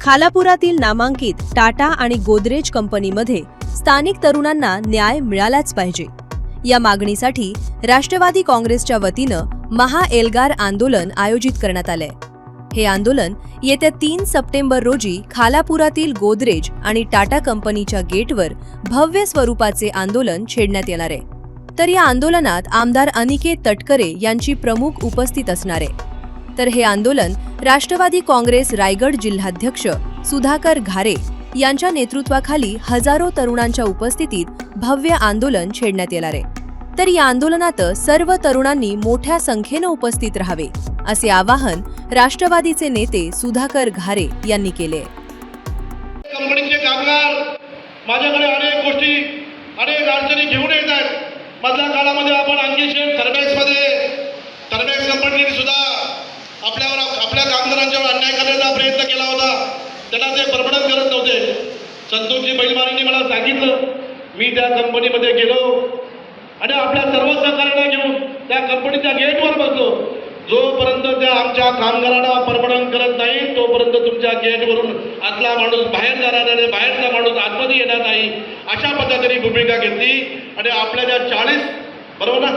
खालापुरातील नामांकित टाटा आणि गोदरेज कंपनीमध्ये स्थानिक तरुणांना न्याय मिळालाच पाहिजे या मागणीसाठी राष्ट्रवादी काँग्रेसच्या वतीनं महाएल्गार आंदोलन आयोजित करण्यात आलंय। हे आंदोलन येत्या 3 सप्टेंबर रोजी खालापुरातील गोदरेज आणि टाटा कंपनीच्या गेटवर भव्य स्वरूपाचे आंदोलन छेडण्यात येणार आहे। तर या आंदोलनात आमदार अनिकेत तटकरे यांची प्रमुख उपस्थित असणार आहे। तर हे आंदोलन राष्ट्रवादी काँग्रेस रायगड जिल्हाध्यक्ष सुधाकर घारे यांच्या नेतृत्वाखाली हजारो तरुणांच्या उपस्थितीत भव्य आंदोलन छेडण्यात येणार आहे। तर या आंदोलनात सर्व तरुणांनी मोठ्या संख्येने उपस्थित राहावे असे आवाहन राष्ट्रवादीचे नेते सुधाकर घारे यांनी केले। कंपनीचे कामगार माझ्याकडे अनेक गोष्टी अनेक अडचणी घेऊन येत आहेत। मधल्या काळामध्ये आपण अंकिशेट थर्मॅक्स कंपनीने सुद्धा आपल्या कामगारांच्यावर अन्याय करण्याचा प्रयत्न केला होता। त्यांना ते परमनंट करत नव्हते। संतोषजी बैलवारींनी मला सांगितलं, मी त्या कंपनीमध्ये गेलो आणि आपल्या सर्व सहकार्यांना घेऊन त्या कंपनीच्या गेटवर बसलो। जोपर्यंत त्या आमच्या कामगारांना परमनंट करत नाही तोपर्यंत तुमच्या गेटवरून आतला माणूस बाहेर जाणार नाही, बाहेरचा माणूस आतमध्ये येणार नाही, अशा पद्धतीने भूमिका घेतली। आणि आपल्या त्या 40 बरोबर ना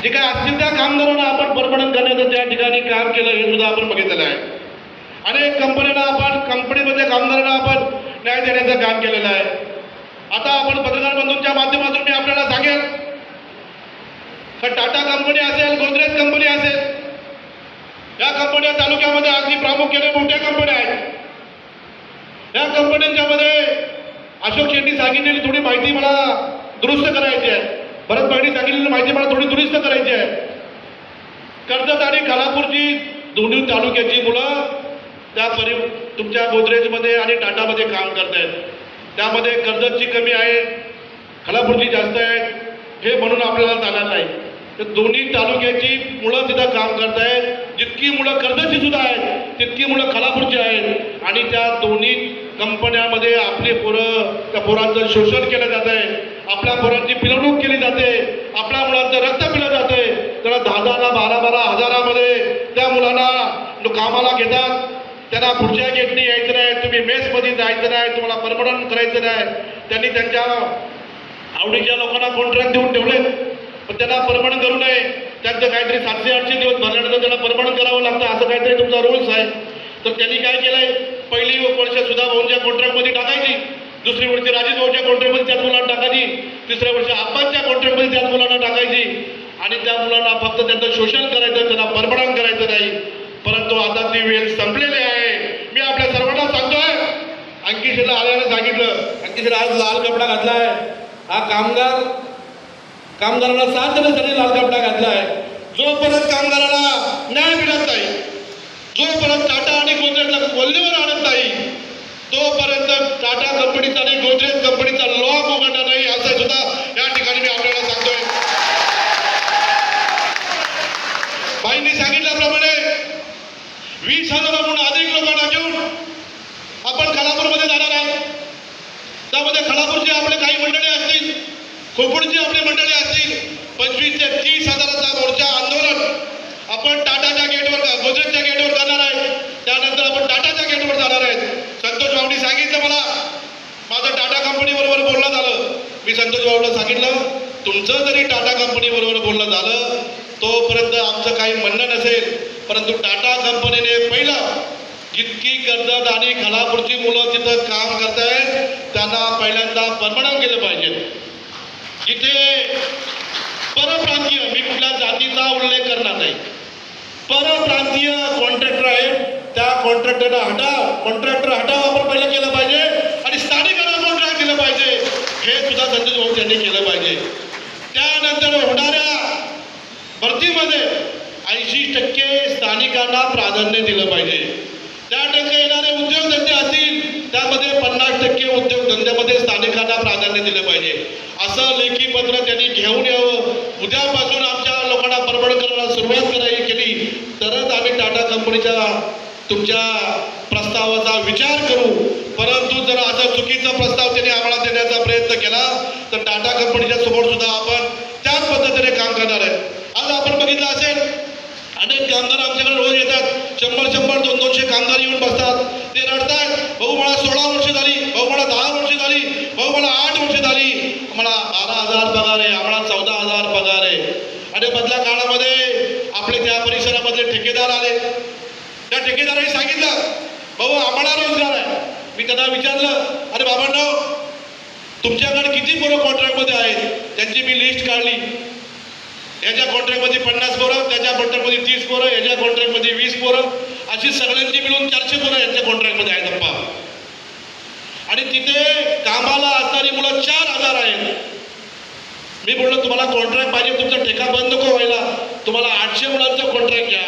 जे काय असतील त्या कामगारांना आपण परमनंट करण्याचं त्या ठिकाणी काम केलं हे सुद्धा आपण बघितलेलं आहे। अनेक कंपन्यांना आपण कंपनीमध्ये कामगारांना आपण न्याय देण्याचं काम केलेलं आहे। आता आपण पत्रकार बंधूंच्या माध्यमातून मी आपल्याला सांगेल का टाटा कंपनी असेल, गोदरेज कंपनी असेल, या कंपन्या तालुक्यामध्ये अगदी प्रामुख्याने मोठ्या कंपन्या आहेत। या कंपन्यांच्या मध्ये अशोक शेट्टी सांगितलेली थोडी माहिती मला दुरुस्त करायची आहे। भरत भाईंनी सांगितलेली माहिती मला थोडी दुरुस्त करायची आहे। कर्जत आणि खालापूरची दोन्ही तालुक्याची मुलं त्या तुमच्या गोदरेजमध्ये आणि टाटामध्ये काम करत आहेत। त्यामध्ये कर्जतची कमी आहे, खालापूरची जास्त आहे हे म्हणून आपल्याला चालणार नाही। तर दोन्ही तालुक्याची मुलं तिथं काम करत आहेत। जितकी मुलं कर्जतची सुद्धा आहेत तितकी मुलं खालापूरची आहेत। आणि त्या दोन्ही कंपन्यामध्ये आपली पोरं त्या पोरांचं शोषण केलं जात आहे, आपल्या पोरांची पिळवणूक केली जाते, आपल्या मुलांचं रक्त पिळलं जाते। त्याला 10,000 12,000 हजारामध्ये त्या मुलांना कामाला घेतात। त्यांना पुढच्या गेटनी यायचं नाही, तुम्ही मेसमध्ये जायचं नाही, तुम्हाला परमनंट करायचं नाही। त्यांनी त्यांच्या आवडीच्या लोकांना कॉन्ट्रॅक्ट देऊन ठेवले, पण त्यांना परमनंट करू नये। त्यांचं काहीतरी 700-800 दिवस भरल्यानंतर त्यांना परमनंट करावं लागतं, असं काहीतरी तुमचा रूल्स आहे। तर त्यांनी काय केलंय, पहिली वर्ष सुद्धा भाऊंच्या कॉन्ट्रॅक्टमध्ये टाकायची, दुसरी वर्षी राजेश भाऊच्या कॉन्ट्रॅक्टमध्ये त्याच मुलांना टाकायची, तिसऱ्या वर्षी आप्पांच्या कॉन्ट्रॅक्टमध्ये त्याच मुलांना टाकायची। आणि त्या मुलांना फक्त त्यांचं शोषण करायचं, त्यांना परमनंट करायचं नाही। परंतु आता ती वेळ संपलेली आहे। मी आपल्या सर्वांना सांगतोय, अंकिशला आल्याने सांगितलं, अंकिशला आज लाल कपडा घातलाय। हा कामगारांना 7 दिवसांनी लाल कपडा घातलाय। जोपर्यंत कामगारांना न्याय मिळत नाही, जोपर्यंत टाटा आणि गोदरेजला वल्लीवर आणत नाही तोपर्यंत टाटा कंपनीचा आणि गोदरेज कंपनीचा लॉक उघडणार नाही, असं सुद्धा या ठिकाणी मी आपल्याला सांगतोय। बाईंनी सांगितल्याप्रमाणे 20,000हून अधिक लोकांना घेऊन आपण खालापूरमध्ये जाणार आहोत। त्यामध्ये खालापूरचे आपले काही मंडळी असतील, खोपोडची आपली मंडळी असतील। 25,000 ते 30,000चा मोर्चा आंदोलन आपण टाटाच्या गेटवर, गोदरेजच्या गेटवर करणार आहे। त्यानंतर आपण टाटाच्या गेटवर जाणार आहेत। संतोष भाऊंनी सांगितलं, मला माझं टाटा कंपनी बरोबर बोलणं झालं। मी संतोष भाऊला सांगितलं, तुमचं जरी टाटा कंपनी बरोबर बोलणं झालं तोपर्यंत आमचं काही म्हणणं नसेल, परंतु टाटा कंपनीने पहिलं जितकी कर्जत आणि खालापूरची मुलं तिथं काम करतायत त्यांना पहिल्यांदा परमनंट केलं पाहिजे। जिथे परप्रांतीय, मी कुठल्या जातीचा उल्लेख करणार नाही, परप्रांतीय कॉन्ट्रॅक्टर आहेत त्या कॉन्ट्रॅक्टर हटाव आपण पहिलं केलं पाहिजे आणि स्थानिकांना कॉन्ट्रॅक्ट दिलं पाहिजे, हे सुद्धा संतोष भाऊ यांनी केलं पाहिजे। त्यानंतर होणाऱ्या भरतीमध्ये 80% स्थानिकांना प्राधान्य दिलं पाहिजे। त्या ठिकाणी येणारे उद्योगधंदे असतील त्यामध्ये 50% उद्योगधंद्यामध्ये स्थानिकांना प्राधान्य दिलं पाहिजे, असं लेखी पत्र त्यांनी घेऊन यावं। उद्यापासून आमच्या लोकांना परमनंट करायला सुरुवात केली तरच आम्ही टाटा कंपनीच्या तुमच्या प्रस्तावाचा विचार करू। परंतु जर असा चुकीचा प्रस्ताव त्यांनी आम्हाला देण्याचा प्रयत्न केला तर टाटा कंपनीच्या समोर सुद्धा आपण त्याच पद्धतीने काम करणार आहे। आज आपण बघितलं असेल अनेक कामगार आमच्याकडे रोज येतात, 100 200 कामगार येऊन बसतात. ते रडतात, भाऊ मला 16 वर्ष झाली, भाऊ मला 10 वर्ष झाली, भाऊ मला 8 वर्ष झाली, आम्हाला 12,000 पगार आहे, आम्हाला 14,000 पगार आहे. आणि मधल्या काळामध्ये आपले त्या परिसरामध्ये ठेकेदार आले. त्या ठेकेदारांनी सांगितलं, भाऊ आम्हाला रोजगार आहे. मी त्यांना विचारलं, अरे बाबांनो, तुमच्याकडे किती पोरं कॉन्ट्रॅक्टमध्ये आहेत? त्यांची मी लिस्ट काढली. याच्या कॉन्ट्रॅक्टमध्ये 50 पोरं, त्याच्या कॉन्ट्रॅक्टमध्ये 30 पोरं, याच्या कॉन्ट्रॅक्टमध्ये 20 पोरं, अशी सगळ्यांची मिळून 400 पोरं यांच्या कॉन्ट्रॅक्टमध्ये आहेत अप्पा. आणि तिथे कामाला असणारी मुलं 4,000 आहेत. मी बोललो, तुम्हाला कॉन्ट्रॅक्ट पाहिजे, तुमचा ठेका बंद नको व्हायला, तुम्हाला 800 मुलांचं कॉन्ट्रॅक्ट घ्या,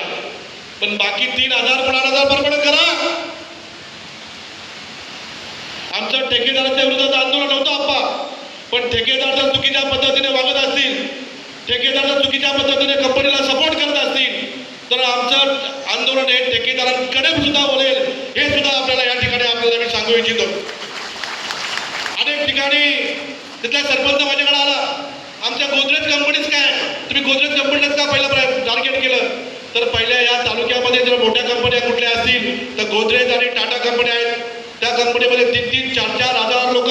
पण बाकी 3,000 मुलांना परमनंट करा. आमचं ठेकेदाराच्या विरोधात आंदोलन नव्हतं अप्पा, पण ठेकेदार जर चुकीच्या पद्धतीने वागत असतील, ठेकेदार जर चुकीच्या पद्धतीने कंपनीला सपोर्ट करत असतील, तर आमचं आंदोलन हे ठेकेदारांकडे सुद्धा बोलेल. हे सुद्धा आपल्याला या ठिकाणी आपल्याला मी सांगू इच्छितो. अनेक ठिकाणी तिथला सरपंच माझ्याकडे आला, आमच्या गोदरेज कंपनीच काय, तुम्ही गोदरेज कंपनीलाच का पहिलं टार्गेट केलं? तर पहिल्या या तालुक्यामध्ये जर मोठ्या कंपन्या कुठल्या असतील तर गोदरेज आणि टाटा कंपन्या आहेत. त्या कंपनीमध्ये 3-3, 4-4 हजार लोक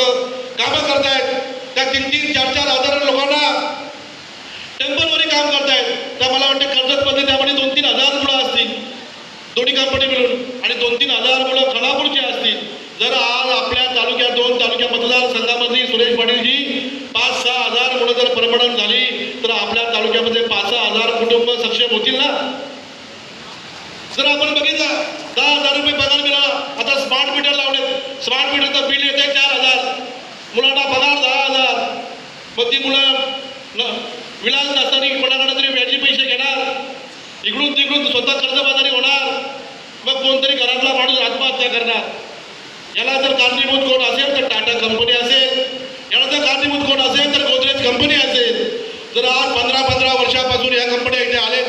कामं करतायत. त्या 3-3, 4-4 हजार लोकांना टेम्परवरी काम करतायत. तर मला वाटतं कर्जतमध्ये त्यामध्ये 2-3 हजार मुलं असतील दोन्ही कंपनी मिळून, आणि 2-3 हजार मुलं खानापूरची असतील. जर आज आपल्या तालुक्यात 2 तालुक्या मतदारसंघामध्ये सुरेश पाटीलजी 5-6 हजार मुलं जर परमनंट झाली, तर आपल्या तालुक्यामध्ये 5-6 हजार कुटुंब सक्षम होतील ना. जर आपण बघितलं 10,000 रुपये पगार मिळाला, आता स्मार्ट मीटर लावले, स्मार्ट मीटरचं बिल येते 4,000, मुलांना पगार 10,000. मग ती मुलं विलास नसताना कोणाकडे तरी व्याजी पैसे घेणार, इकडून तिकडून स्वतः कर्जबाजारी होणार, मग कोणतरी घरातला माणूस आत्महत्या करणार. याला जर कारणीभूत कोण असेल तर टाटा कंपनी असेल, याला जर कारणीभूत कोण असेल तर गोदरेज कंपनी असेल. जर आज 15 वर्षापासून या कंपन्या इथे आलेत,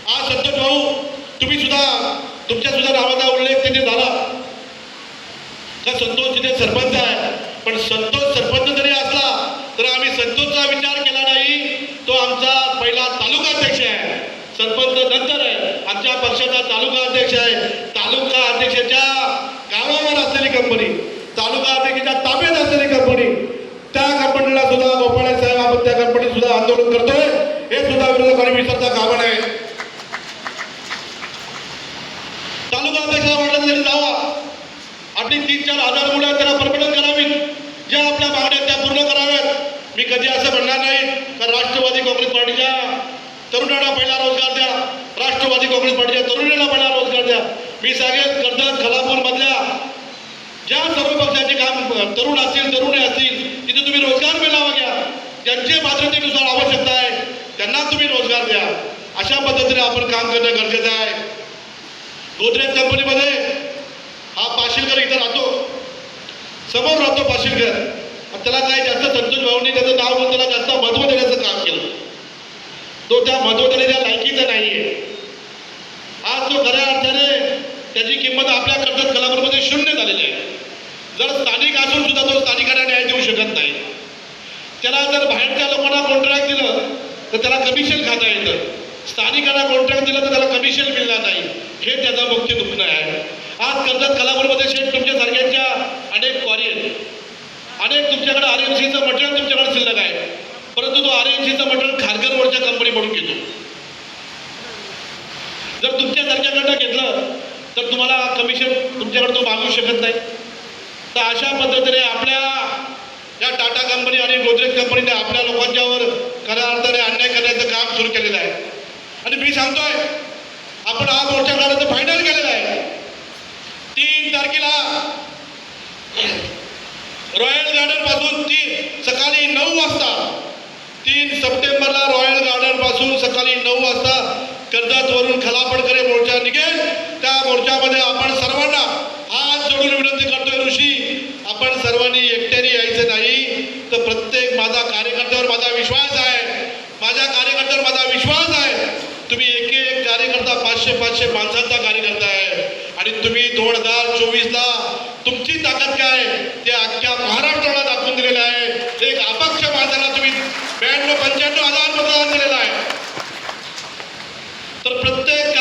आज संतोष भाऊ तुम्ही सुद्धा तुमच्या सुद्धा नावाचा उल्लेख तिथे झाला का संतोष तिथे सरपंच आहे, पण संतोष सरपंच जरी असला तर आम्ही संतोषचा विचार केला नाही. तो आमचा पहिला तालुका अध्यक्ष आहे, सरपंच नंतर आहे, आमच्या पक्षाचा तालुका अध्यक्ष आहे. तालुका अध्यक्षाच्या गावावर असलेली कंपनी, तालुका अध्यक्षाच्या ताब्यात असलेली कंपनी, त्या कंपनीला सुद्धा गोपाळे साहेब आपण त्या कंपनीत सुद्धा आंदोलन करतोय, हे सुद्धा विरोधकांनी विसरता कामा नये. तालुका अध्यक्षाला वाटलं तरी जावा, आपली 3-4 हजार मुलं त्यांना परमनंट करावीत, ज्या आपल्या मागण्या त्या पूर्ण कराव्यात. मी कधी असं म्हणणार नाही का राष्ट्रवादी काँग्रेस पार्टीच्या तरुणांना पहिला रोजगार द्या, राष्ट्रवादी काँग्रेस पार्टीच्या तरुणांना पहिला रोजगार द्या. मी सांगेन कर्जत खालापूर मधल्या ज्या सर्व पक्षाचे काम तरुण असतील, तरुणी असतील, तिथे तुम्ही रोजगार मिळावा घ्या. ज्यांचे पात्रतेनुसार आवश्यकता आहे त्यांना तुम्ही रोजगार द्या. अशा पद्धतीने आपण काम करणं गरजेचं आहे. गोदरेज कंपनीमध्ये हा पाशीलकर इथं राहतो, समोर राहतो पाशीलकर. त्याला काही जास्त संतोष भाऊंनी त्याचं नाव घेऊन त्याला जास्त महत्त्व देण्याचं काम केलं. तो त्या महत्त्व देण्याच्या लायकीचा नाहीये. आज तो खऱ्या अर्थाने त्याची किंमत आपल्या कर्जत खालापूरमध्ये शून्य झालेली आहे. जर स्थानिक असून सुद्धा तो स्थानिकांना न्याय देऊ शकत नाही. त्याला जर बाहेरच्या लोकांना कॉन्ट्रॅक्ट दिलं तर त्याला कमिशन खाता येतं, स्थानिकांना कॉन्ट्रॅक्ट दिलं तर त्याला कमिशन मिळणार नाही. हे त्याचं मुख्य दुःख आहे. आज कर्जत खालापूरमध्ये शेठ तुमच्यासारख्यांच्या अनेक क्वारी आहेत, अनेक तुमच्याकडे RMCचं मटेरियल तुमच्याकडे शिल्लक आहे, परंतु तो RMCचं मटेरियल खारघर रोडच्या कंपनीकडून घेतो. जर तुमच्यासारख्याकडनं घेतलं तर तुम्हाला कमिशन तुमच्याकडे तो मागू शकत नाही. तर अशा पद्धतीने आपल्या या टाटा कंपनी आणि गोदरेज कंपनीने आपल्या लोकांच्यावर खऱ्या अर्थाने अन्याय करण्याचं काम सुरू केलेलं आहे. आणि मी सांगतोय आपण हा मोर्चा काढायचं फायनल केलेलं आहे. 3 तारखेला रॉयल गार्डन पासून सकाळी 9 वाजता 3 सप्टेंबरला रॉयल गार्डन पासून सकाळी 9 वाजता कर्जतवरून खलापडकडे मोर्चा निघेल. त्या मोर्चामध्ये आपण सर्वांना हात जोडून विनंती करतोय ऋषी, आपण सर्वांनी एकट्याने यायचं नाही. तर प्रत्येक माझा कार्यकर्त्यावर माझा विश्वास आहे, माझ्या कार्यकर्त्यावर माझा विश्वास आहे. तुम्ही एक कार्यकर्ता 500 माणसांचा कार्यकर्ता आहे आणि तुम्ही 2024ला तुमची ताकद काय ते अख्ख्या महाराष्ट्राला दाखवून दिलेलं आहे. एक अपक्ष माणसाला तुम्ही 92-95 हजार मतदान दिलेलं आहे. तर प्रत्येक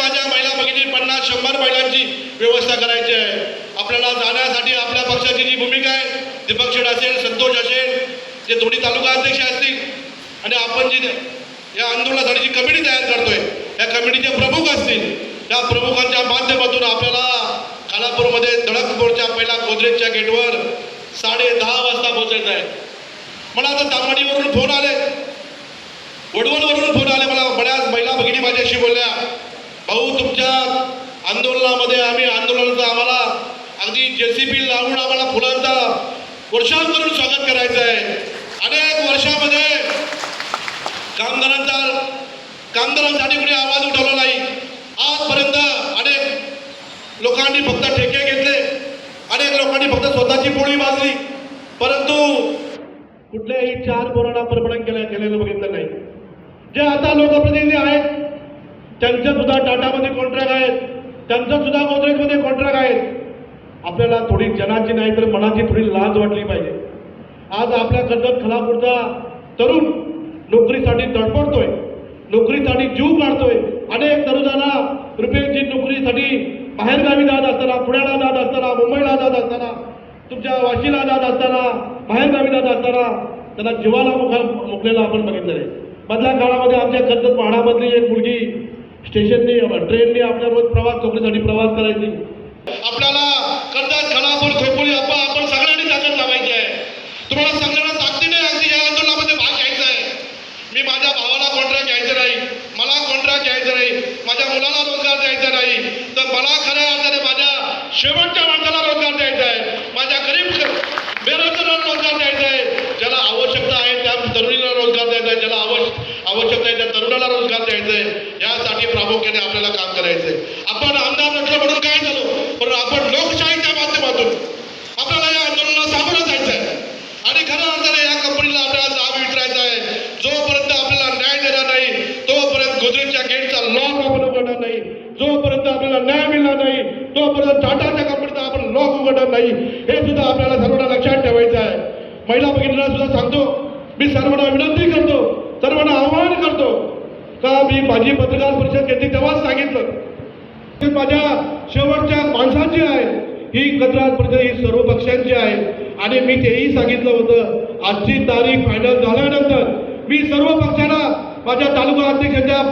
माझ्या महिला भगिनी 50-100 महिलांची व्यवस्था करायची आहे. आपल्याला जाण्यासाठी आपल्या पक्षाची जी भूमिका आहे, दीपक शेठ असेल, संतोष असेल, जे दोन्ही तालुका अध्यक्ष असतील आणि आपण जी या आंदोलनासाठी जी कमिटी तयार करतोय, या कमिटीचे प्रमुख असतील, त्या प्रमुखांच्या माध्यमातून आपल्याला खालापूरमध्ये धडक मोर्चा पहिला गोदरेजच्या गेटवर 10:30 वाजता पोहोचायचं आहे. मला आता तामवाडीवरून फोन आले, वडवलवरून फोन आले. मला बऱ्याच महिला भगिनी माझ्याशी बोलल्या, भाऊ तुमच्या आंदोलनामध्ये आम्हाला अगदी JCB लावून आम्हाला फुलांचा वर्षाव करून स्वागत करायचं आहे. अनेक वर्षामध्ये कामगारांसाठी कुणी आवाज उठवला नाही. आजपर्यंत अनेक लोकांनी फक्त ठेके घेतले, अनेक लोकांनी फक्त स्वतःची पोळी भाजली, परंतु कुठल्याही 4 पोरांना परमनंट केलेलं बघितलं नाही. जे आता लोकप्रतिनिधी आहेत त्यांचं सुद्धा टाटामध्ये कॉन्ट्रॅक्ट आहेत, त्यांचं सुद्धा गोदरेजमध्ये कॉन्ट्रॅक्ट आहेत. आपल्याला थोडी जनाची नाही तर मनाची थोडी लाज वाटली पाहिजे. आज आपल्या कर्जत खालापूरचा तरुण नोकरीसाठी तडफडतोय, नोकरीसाठी जीव काढतोय. अनेक तरुणांना रुपयाची नोकरीसाठी बाहेरगावी जात असताना, पुण्याला जात असताना, मुंबईला जात असताना, तुमच्या वाशीला जात असताना, बाहेरगावी जात असताना त्यांना जीवाला मुकलेला आपण बघितलेलं आहे. मधल्या काळामध्ये आमच्या कर्जत पहाडामधली एक मुलगी स्टेशननी ट्रेननी आपल्या रोज नोकरीसाठी प्रवास करायची. आपल्याला कर्जत खालापूर खोपोली आपण सगळ्यांनी ताकद लावायची आहे. तुम्हाला सगळ्यांना ताकदीने अगदी या आंदोलनामध्ये भाग घ्यायचा आहे. मी माझ्या भावाला कॉन्ट्रॅक्ट घ्यायचं नाही, मला कॉन्ट्रॅक्ट घ्यायचं नाही, माझ्या मुलाला रोजगार द्यायचा नाही, तर मला खऱ्या अर्थाने माझ्या शेवटच्या माणसाला रोजगार द्यायचा आहे, माझ्या गरीब बेरोजगारांना रोजगार द्यायचा आहे, ज्याला आवश्यकता आहे त्या तरुणीला रोजगार द्यायचा आहे, ज्याला आवश्यकता आहे त्या तरुणाला रोजगार द्यायचा आहे. यासाठी प्रामुख्याने आपल्याला काम करायचं आहे. आपण आमदार नसलं म्हणून काय झालो, पण आपण लोकशाहीच्या माध्यमातून आपल्याला या आंदोलनाला सामोरं जायचं आहे. आणि खऱ्या अर्थाने या कंपनीला आपल्याला जाब विचारायचा आहे. जोपर्यंत आपल्याला न्याय देणार नाही तोपर्यंत गोदरेजच्या गेटचा लॉक आपण उघडणार नाही. जोपर्यंत आपल्याला न्याय मिळणार नाही तोपर्यंत टाटाच्या कंपनीचा आपण लॉक उघडणार नाही. हे सुद्धा आपल्याला सर्वांना लक्षात ठेवायचं आहे. महिला भगिनींना सुद्धा सांगतो, मी सर्वांना विनंती करतो, सर्वांना आवाहन करतो का मी माझी पत्रकार परिषद घेतली तेव्हाच सांगितलं, माझ्या शेवटच्या माणसांची आहे ही पत्रकार परिषद, ही सर्व पक्षांची आहे. आणि मी तेही सांगितलं होतं, आजची तारीख फायनल झाल्यानंतर मी सर्व पक्षांना माझ्या तालुका अध्यक्षाच्या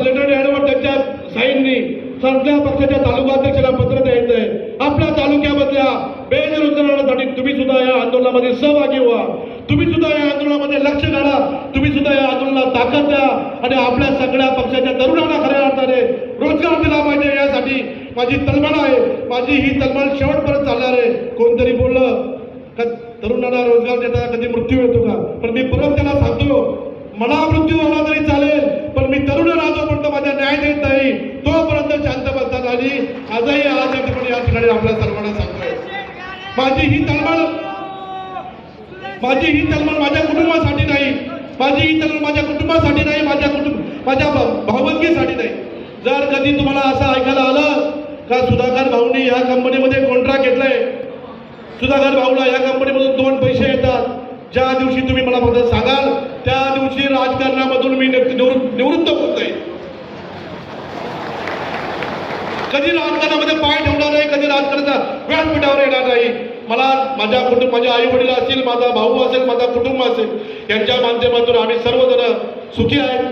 लेटर याडवर त्यांच्या साईननी सगळ्या पक्षाच्या तालुका अध्यक्षाला पत्र द्यायचं आहे. आपल्या तालुक्यामधल्या बेरोजगारांसाठी तुम्ही सुद्धा या आंदोलनामध्ये सहभागी व्हा, तुम्ही सुद्धा या आंदोलनामध्ये लक्ष घाला, तुम्ही सुद्धा या आंदोलनाला ताकद द्या आणि आपल्या सगळ्या पक्षाच्या तरुणांना खऱ्या अर्थाने रोजगार दिला पाहिजे. यासाठी माझी तळमळ आहे, माझी ही तळमळ शेवटपर्यंत चालणार आहे. कोणतरी बोललं का तरुणांना रोजगार देताना कधी मृत्यू येतो का, पण मी परत त्याला सांगतो, मला मृत्यू आला तरी चालेल, पण मी तरुण राहतोपर्यंत माझा न्याय देत नाही तोपर्यंत शांत बसतात. आणि आजही आज या ठिकाणी आपल्या सर्वांना सांगतोय, माझी ही तळमळ माझ्या कुटुंबासाठी नाही, माझी ही तळमळ माझ्या कुटुंबासाठी नाही, माझ्या भावंडकीसाठी नाही. जर कधी तुम्हाला असं ऐकायला आलं का सुधाकर भाऊंनी या कंपनीमध्ये कॉन्ट्रॅक्ट घेतलंय, सुधाकर भाऊला या कंपनीमधून 2 पैसे येतात, ज्या दिवशी तुम्ही मला फक्त सांगाल त्या दिवशी राजकारणामधून मी निवृत्त होत नाही. कधी राजकारणामध्ये पाय ठेवणार नाही, कधी राजकारणाचा व्यासपीठावर येणार नाही. मला माझ्या आई वडील असतील, माझा भाऊ असेल, माझा कुटुंब असेल, यांच्या माध्यमातून आम्ही सर्वजण सुखी आहेत.